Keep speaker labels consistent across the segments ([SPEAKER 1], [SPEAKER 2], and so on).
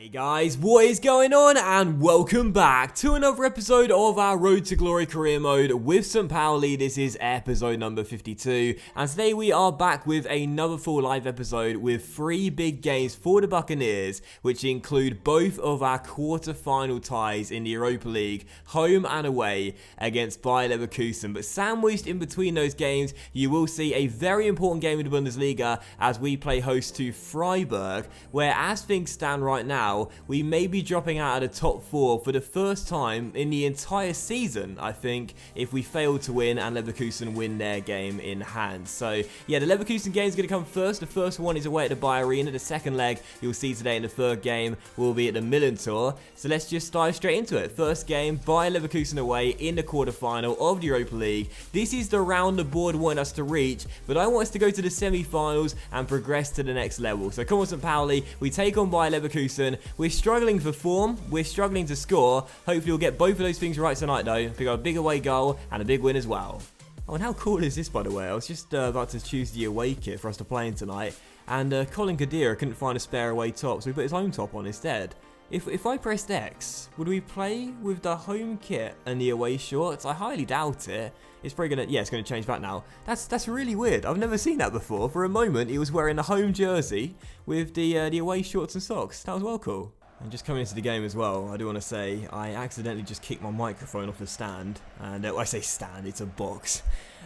[SPEAKER 1] Hey guys, what is going on, and welcome back to another episode of our Road to Glory career mode with St. Pauli. This is episode number 52, and today we are back with another full live episode with 3 big games for the Buccaneers, which include both of our quarter-final ties in the Europa League, home and away, against Bayer Leverkusen. But sandwiched in between those games, you will see a very important game in the Bundesliga as we play host to Fryberg, where as things stand right now, we may be dropping out of the top 4 for the first time in the entire season, I think, if we fail to win and Leverkusen win their game in hand. So, yeah, the Leverkusen game is going to come first. The first one is away at the Bayer Arena. The second leg, you'll see today in the third game, will be at the Millantor. So let's just dive straight into it. First game, Bayer Leverkusen away in the quarterfinal of the Europa League. This is the round the board wanted us to reach, but I want us to go to the semi-finals and progress to the next level. So come on, St. Pauli, we take on Bayer Leverkusen. We're struggling for form, we're struggling to score. Hopefully we'll get both of those things right tonight though. We got a big away goal and a big win as well. Oh, and how cool is this, by the way? I was just about to choose the away kit for us to play in tonight, and Colin Kadira couldn't find a spare away top, so we put his home top on instead. If I pressed X, would we play with the home kit and the away shorts? I highly doubt it. It's probably gonna, yeah, it's gonna change back now. That's really weird. I've never seen that before. For a moment, he was wearing the home jersey with the away shorts and socks. That was well cool. And just coming into the game as well, I do want to say I accidentally just kicked my microphone off the stand, and I say stand, it's a box,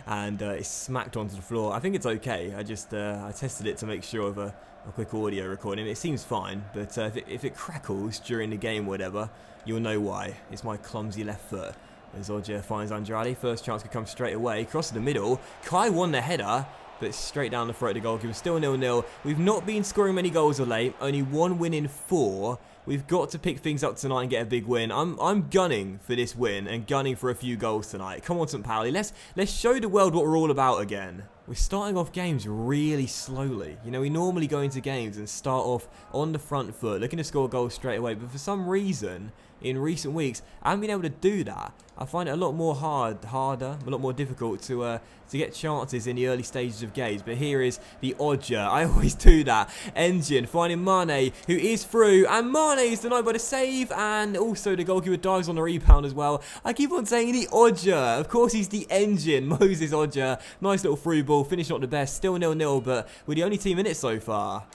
[SPEAKER 1] and it smacked onto the floor. I think it's okay. I just I tested it to make sure of a quick audio recording. It seems fine, but if it crackles during the game or whatever, you'll know why. It's my clumsy left foot. As Odja finds Andrade, first chance could come straight away, cross the middle. Kai won the header, but straight down the throat of the goalkeeper. Still 0-0. We've not been scoring many goals of late. Only 1 win in 4. We've got to pick things up tonight and get a big win. I'm gunning for this win and gunning for a few goals tonight. Come on, St. Pauli. Let's show the world what we're all about again. We're starting off games really slowly. You know, we normally go into games and start off on the front foot, looking to score goals straight away. But for some reason, in recent weeks, I haven't been able to do that. I find it a lot more harder, a lot more difficult to get chances in the early stages of games. But here is the Odja. I always do that. Engine finding Mane, who is through, and Mane is denied by the save, and also the goalkeeper dives on the rebound as well. I keep on saying the Odja. Of course, he's the Engine, Moses Odja. Nice little through ball, finish not the best, still 0-0, but we're the only team in it so far.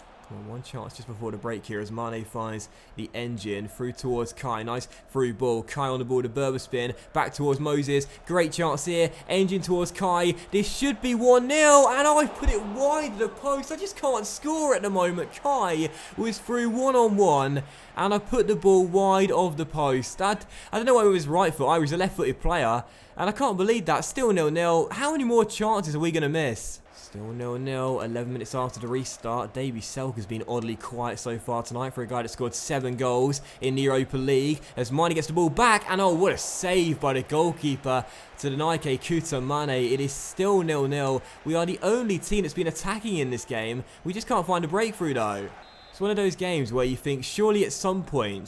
[SPEAKER 1] One chance just before the break here as Mane finds the Engine through towards Kai. Nice through ball. Kai on the ball to Berber spin. Back towards Moses. Great chance here. Engine towards Kai. This should be 1-0, and I put it wide of the post. I just can't score at the moment. Kai was through one-on-one, and I put the ball wide of the post. I don't know why it was right foot. I was a left-footed player, and I can't believe that. Still 0-0. How many more chances are we going to miss? Still 0-0, 11 minutes after the restart. Davy Selk has been oddly quiet so far tonight for a guy that scored 7 goals in the Europa League. As Mane gets the ball back, and oh, what a save by the goalkeeper to deny Kuta Mane. It is still 0-0. We are the only team that's been attacking in this game. We just can't find a breakthrough though. It's one of those games where you think surely at some point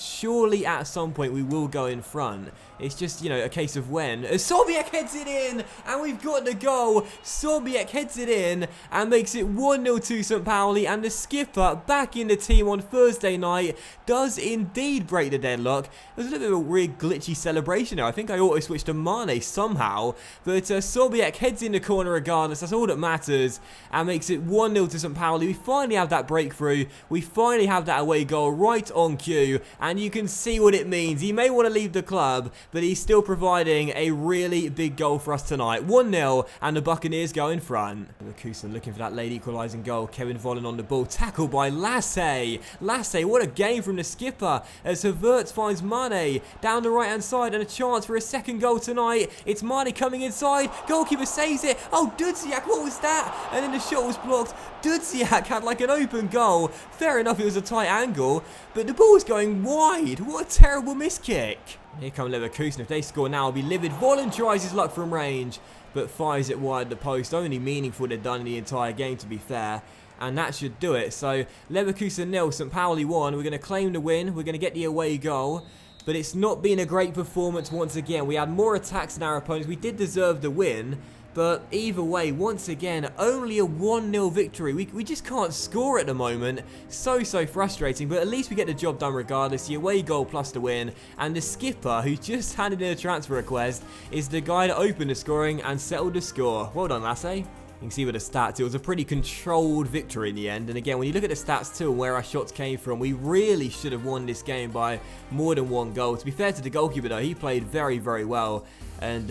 [SPEAKER 1] we will go in front. It's just, you know, a case of when. Sobiek heads it in, and we've got the goal. Sobiek heads it in and makes it 1-0 to St. Pauli, and the skipper back in the team on Thursday night does indeed break the deadlock. There's a little bit of a weird glitchy celebration there. I think I auto-switched to Mane somehow, but Sobiek heads in the corner regardless. That's all that matters, and makes it 1-0 to St. Pauli. We finally have that breakthrough. We finally have that away goal right on cue, and you can see what it means. He may want to leave the club, but he's still providing a really big goal for us tonight. 1-0, and the Buccaneers go in front. Leverkusen looking for that late equalising goal. Kevin Vollen on the ball, tackled by Lasse. Lasse, what a game from the skipper, as Havertz finds Mane down the right-hand side, and a chance for a second goal tonight. It's Mane coming inside, goalkeeper saves it. Oh, Dudziak, what was that? And then the shot was blocked. Dudziak had like an open goal. Fair enough, it was a tight angle, but the ball was going wide. What a terrible miss kick. Here come Leverkusen. If they score now, I'll be livid. Vollen tries his luck from range, but fires it wide the post. Only meaningful they've done in the entire game, to be fair. And that should do it. So, Leverkusen 0, St. Pauli 1. We're going to claim the win. We're going to get the away goal. But it's not been a great performance once again. We had more attacks than our opponents. We did deserve the win. But either way, once again, only a 1-0 victory. We just can't score at the moment. So frustrating, but at least we get the job done regardless. The away goal plus the win. And the skipper, who just handed in a transfer request, is the guy that opened the scoring and settled the score. Well done, Lasse. You can see with the stats, it was a pretty controlled victory in the end. And again, when you look at the stats too and where our shots came from, we really should have won this game by more than 1 goal. To be fair to the goalkeeper though, he played very well. And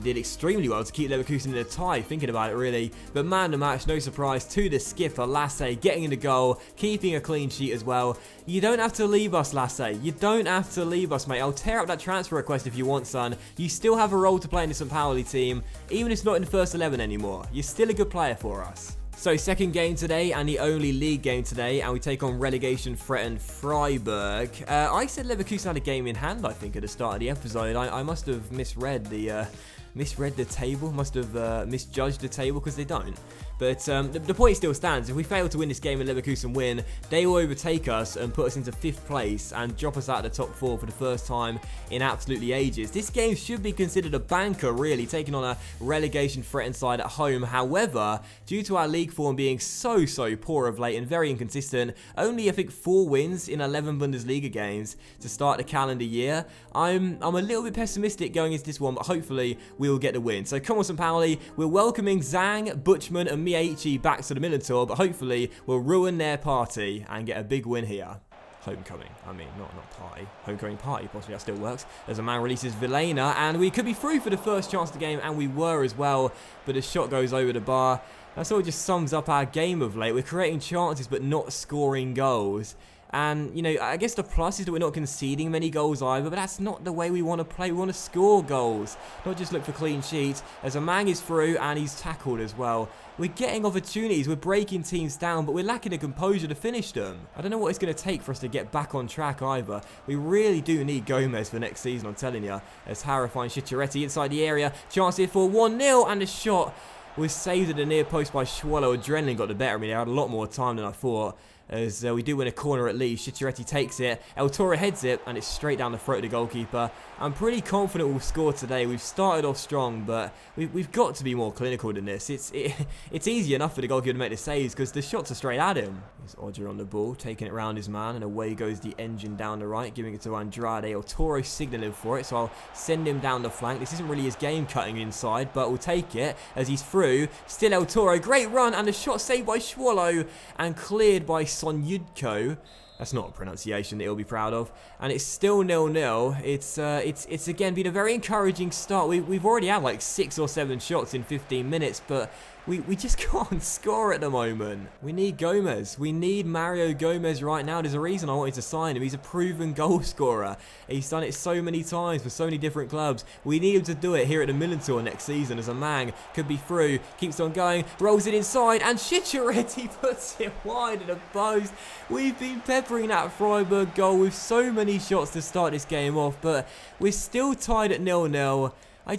[SPEAKER 1] did extremely well to keep Leverkusen in a tie, thinking about it really. But man of the match, no surprise to the skipper, Lasse, getting in the goal, keeping a clean sheet as well. You don't have to leave us, Lasse. You don't have to leave us, mate. I'll tear up that transfer request if you want, son. You still have a role to play in the St. Pauli team, even if it's not in the first 11 anymore. You're still a good player for us. So, second game today, and the only league game today, and we take on relegation-threatened Fryberg. I said Leverkusen had a game in hand, I think, at the start of the episode. I must have misread the table, must have misjudged the table, because they don't. But the point still stands. If we fail to win this game and Leverkusen win, they will overtake us and put us into 5th place and drop us out of the top 4 for the first time in absolutely ages. This game should be considered a banker, really, taking on a relegation-threatened side at home. However, due to our league form being so poor of late and very inconsistent, only I think 4 wins in 11 Bundesliga games to start the calendar year, I'm a little bit pessimistic going into this one, but hopefully we will get the win. So come on, St. Pauli, we're welcoming Zhang, Butchman and Mieichi back to the Minotaur, but hopefully we'll ruin their party and get a big win here. Homecoming, I mean, not party. Homecoming party, possibly, that still works. As a man releases Vilena, and we could be through for the first chance of the game, and we were as well, but the shot goes over the bar. That sort of just sums up our game of late. We're creating chances, but not scoring goals. And, you know, I guess the plus is that we're not conceding many goals either, but that's not the way we want to play. We want to score goals, not just look for clean sheets. As a man is through, and he's tackled as well. We're getting opportunities, we're breaking teams down, but we're lacking the composure to finish them. I don't know what it's going to take for us to get back on track either. We really do need Gomez for next season, I'm telling you. As Hara finds Charities inside the area, chance here for 1-0, and the shot was saved at the near post by Schwallow. Adrenaline got the better of me. They had a lot more time than I thought. As we do win a corner at least. Chichariti takes it. El Toro heads it, and it's straight down the throat of the goalkeeper. I'm pretty confident we'll score today. We've started off strong, but we've got to be more clinical than this. It's easy enough for the goalkeeper to make the saves because the shots are straight at him. There's Odger on the ball, taking it round his man, and away goes the engine down the right, giving it to Andrade. El Toro signalling for it, so I'll send him down the flank. This isn't really his game cutting inside, but we'll take it as he's through. Still El Toro, great run, and the shot saved by Schwallow and cleared by Sonyudko. That's not a pronunciation that he'll be proud of. And it's still 0-0. It's again been a very encouraging start. We've already had like 6 or 7 shots in 15 minutes, but we just can't score at the moment. We need Gomez. We need Mario Gomez right now. There's a reason I wanted to sign him. He's a proven goal scorer. He's done it so many times for so many different clubs. We need him to do it here at the Minotaur next season as a man. Could be through. Keeps on going. Rolls it inside. And Chichariti puts it wide of the post. We've been peppering that Fryberg goal with so many shots to start this game off, but we're still tied at 0-0. I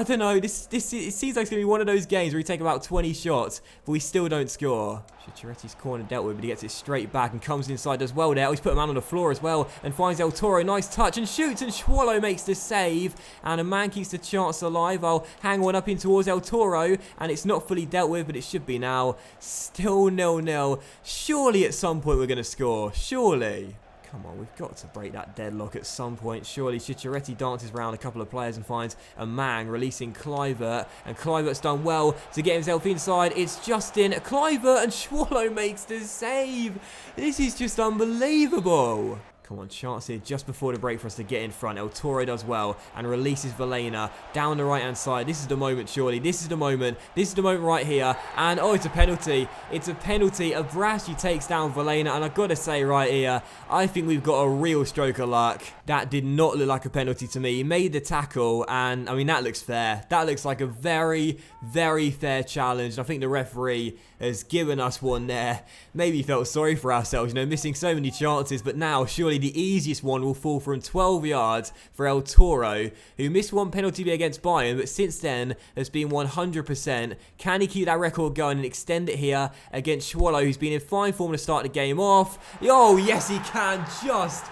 [SPEAKER 1] don't know, it seems like it's going to be one of those games where we take about 20 shots, but we still don't score. Chichariti's corner dealt with, but he gets it straight back and comes inside as well there. He's put a man on the floor as well and finds El Toro. Nice touch and shoots, and Schwallow makes the save. And a man keeps the chance alive. I'll hang one up in towards El Toro, and it's not fully dealt with, but it should be now. Still 0-0. Surely at some point we're going to score. Surely. Come on, we've got to break that deadlock at some point. Surely Chichariti dances around a couple of players and finds a man releasing Kluivert. And Kluivert's done well to get himself inside. It's Justin Kluivert, and Schwallow makes the save. This is just unbelievable. Come on, chance here just before the break for us to get in front. El Toro does well and releases Vilena down the right-hand side. This is the moment, surely. This is the moment. This is the moment right here. And, oh, it's a penalty. It's a penalty. Abrashi takes down Vilena. And I've got to say right here, I think we've got a real stroke of luck. That did not look like a penalty to me. He made the tackle, and, I mean, that looks fair. That looks like a very, very fair challenge. And I think the referee has given us one there. Maybe felt sorry for ourselves, you know, missing so many chances. But now, surely probably the easiest one will fall from 12 yards for El Toro, who missed one penalty against Bayern, but since then has been 100%. Can he keep that record going and extend it here against Swallow, who's been in fine form to start the game off? Oh, yes, he can. Just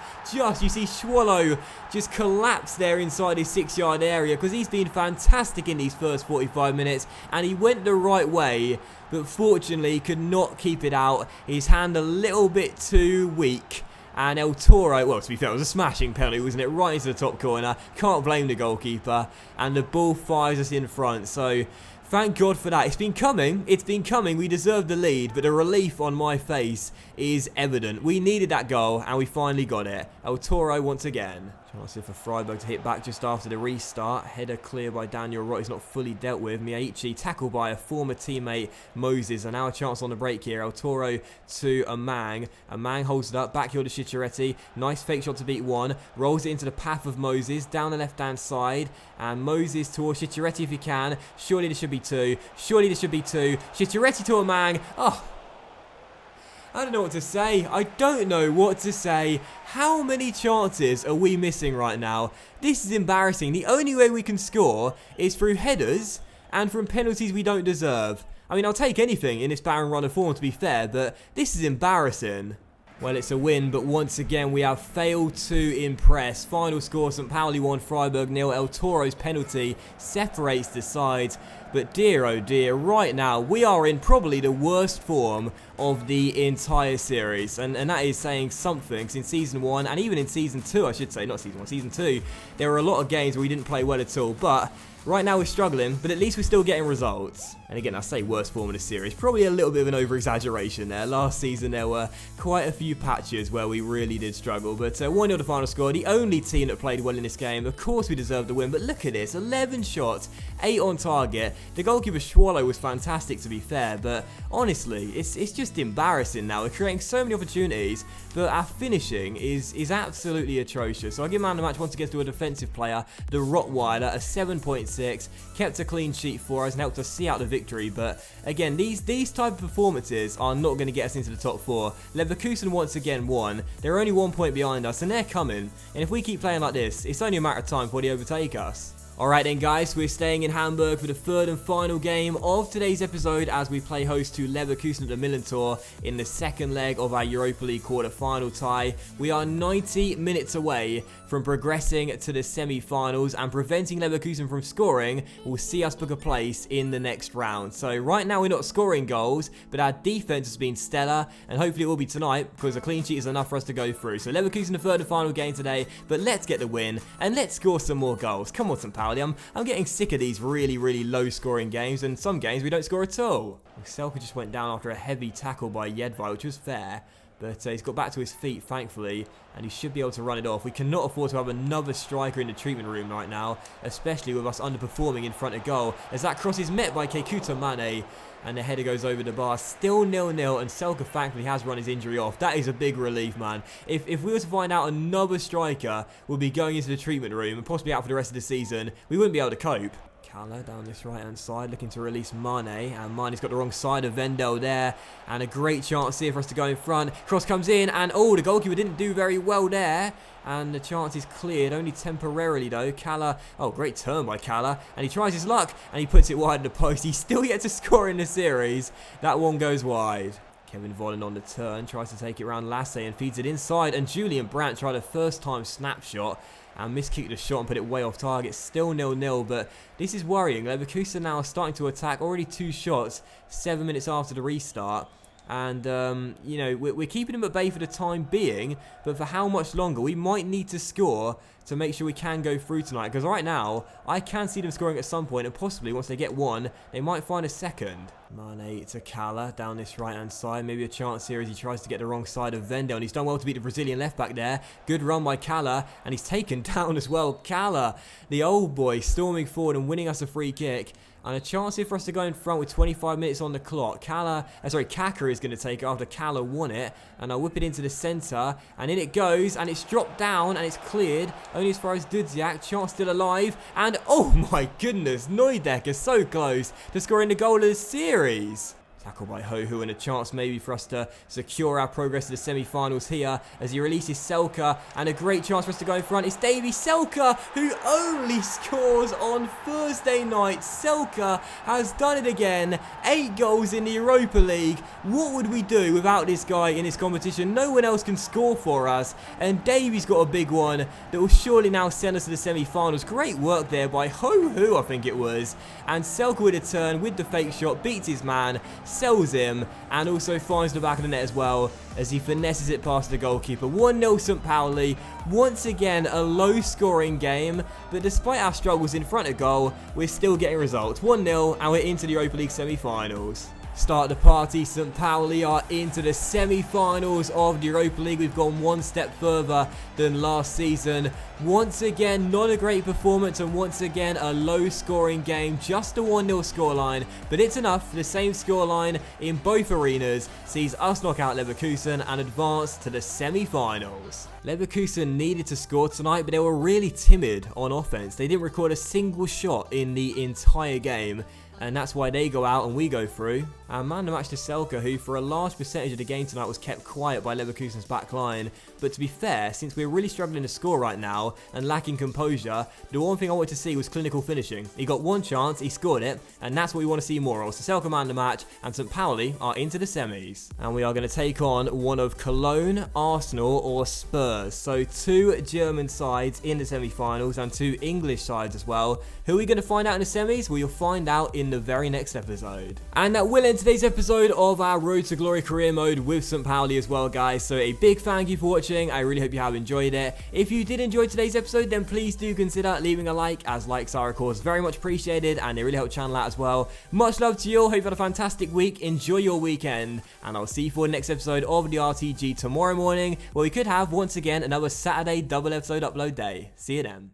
[SPEAKER 1] you see Swallow just collapse there inside his 6-yard area because he's been fantastic in these first 45 minutes, and he went the right way, but fortunately could not keep it out. His hand a little bit too weak. And El Toro, well, to be fair, it was a smashing penalty, wasn't it? Right into the top corner. Can't blame the goalkeeper. And the ball fires us in front. So, thank God for that. It's been coming. It's been coming. We deserved the lead, but the relief on my face is evident. We needed that goal, and we finally got it. El Toro once again. Chance for Fryberg to hit back just after the restart. Header clear by Daniel Roy. He's not fully dealt with. Miyaichi tackled by a former teammate, Moses. And now a chance on the break here. El Toro to Amang. Amang holds it up. Back heel to Charities. Nice fake shot to beat one. Rolls it into the path of Moses. Down the left-hand side. And Moses towards Charities if he can. Surely this should be two. Surely this should be two. Charities to Amang. Oh. I don't know what to say. I don't know what to say. How many chances are we missing right now? This is embarrassing. The only way we can score is through headers and from penalties we don't deserve. I mean, I'll take anything in this barren run of form, to be fair, but this is embarrassing. Well, it's a win, but once again, we have failed to impress. Final score, St. Pauli 1, Fryberg 0. El Toro's penalty separates the sides. But dear, oh dear, right now, we are in probably the worst form of the entire series. And that is saying something. In Season 1, and even in Season 2, I should say, not Season 1, Season 2, there were a lot of games where we didn't play well at all. But right now we're struggling, but at least we're still getting results. And again, I say worst form of the series. Probably a little bit of an over-exaggeration there. Last season, there were quite a few patches where we really did struggle. But 1-0 the final score. The only team that played well in this game. Of course, we deserved the win. But look at this. 11 shots, 8 on target. The goalkeeper, Swallow, was fantastic, to be fair. But honestly, it's just embarrassing now. We're creating so many opportunities, but our finishing is absolutely atrocious. So I give man of the match once again to a defensive player, the Rottweiler, a 7.6. Kept a clean sheet for us and helped us see out the victory. But again, these type of performances are not going to get us into the top 4. Leverkusen once again won. They're only 1 point behind us, and they're coming. And if we keep playing like this, it's only a matter of time before they overtake us. Alright then guys, we're staying in Hamburg for the third and final game of today's episode as we play host to Leverkusen at the Millantor in the second leg of our Europa League quarter-final tie. We are 90 minutes away from progressing to the semi-finals, and preventing Leverkusen from scoring will see us book a place in the next round. So right now we're not scoring goals, but our defense has been stellar, and hopefully it will be tonight because a clean sheet is enough for us to go through. So Leverkusen the third and final game today, but let's get the win and let's score some more goals. Come on, St. Pauli. I'm getting sick of these really low scoring games, and some games we don't score at all. Selke just went down after a heavy tackle by Jedvaj, which was fair, but he's got back to his feet thankfully, and he should be able to run it off. We cannot afford to have another striker in the treatment room right now, especially with us underperforming in front of goal, as that cross is met by Kekuta Mane. And the header goes over the bar. Still 0-0, and Selke thankfully has run his injury off. That is a big relief, man. If we were to find out another striker would be going into the treatment room and possibly out for the rest of the season, we wouldn't be able to cope. Kala down this right-hand side, looking to release Mane, and Mane's got the wrong side of Vendel there, and a great chance here for us to go in front. Cross comes in, and oh, the goalkeeper didn't do very well there, and the chance is cleared, only temporarily though. Kala, oh, great turn by Kala, and he tries his luck, and he puts it wide of the post. He's still yet to score in the series. That one goes wide. Kevin Vollen on the turn, tries to take it around Lasse and feeds it inside, and Julian Brandt tried a first-time snapshot and miskicked the shot and put it way off target. Still 0-0, but this is worrying. Leverkusen now are starting to attack. Already 2 shots, 7 minutes after the restart. And, you know, we're keeping them at bay for the time being, but for how much longer? We might need to score to make sure we can go through tonight, because right now, I can see them scoring at some point, and possibly once they get one, they might find a second. Mane to Kala down this right-hand side. Maybe a chance here as he tries to get the wrong side of Vendel, and he's done well to beat the Brazilian left-back there. Good run by Kala, and he's taken down as well. Kala, the old boy, storming forward and winning us a free kick. And a chance here for us to go in front with 25 minutes on the clock. Kaka is going to take it after Kala won it. And I'll whip it into the centre. And in it goes. And it's dropped down. And it's cleared. Only as far as Dudziak. Chance still alive. And oh my goodness. Neudecker is so close to scoring the goal of the series. Tackle by Hohu and a chance maybe for us to secure our progress to the semi-finals here as he releases Selke, and a great chance for us to go in front. It's Davy Selke who only scores on Thursday night. Selke has done it again. 8 goals in the Europa League. What would we do without this guy in this competition? No one else can score for us, and Davy's got a big one that will surely now send us to the semi-finals. Great work there by Hohu, I think it was, and Selke with a turn with the fake shot, beats his man, sells him, and also finds the back of the net as well as he finesses it past the goalkeeper. 1-0 St. Pauli. Once again, a low-scoring game, but despite our struggles in front of goal, we're still getting results. 1-0, and we're into the Europa League semi-finals. Start the party, St. Pauli are into the semi-finals of the Europa League. We've gone one step further than last season. Once again, not a great performance, and once again, a low-scoring game. Just a 1-0 scoreline, but it's enough. The same scoreline in both arenas sees us knock out Leverkusen and advance to the semi-finals. Leverkusen needed to score tonight, but they were really timid on offense. They didn't record a single shot in the entire game, and that's why they go out and we go through. And man of the match to Selke, who for a large percentage of the game tonight was kept quiet by Leverkusen's back line. But to be fair, since we're really struggling to score right now and lacking composure, the one thing I wanted to see was clinical finishing. He got one chance, he scored it, and that's what we want to see more of. So Selke man of the match, and St. Pauli are into the semis. And we are going to take on one of Cologne, Arsenal or Spurs. So 2 German sides in the semi-finals and 2 English sides as well. Who are we going to find out in the semis? Well, you'll find out in the very next episode. And that will end today's episode of our Road to Glory career mode with St. Pauli as well, guys. So a big thank you for watching. I really hope you have enjoyed it. If you did enjoy today's episode, then please do consider leaving a like, as likes are of course very much appreciated and they really help the channel out as well. Much love to you all. Hope you had a fantastic week. Enjoy your weekend, and I'll see you for the next episode of the RTG tomorrow morning, where we could have once again another Saturday double episode upload day. See you then.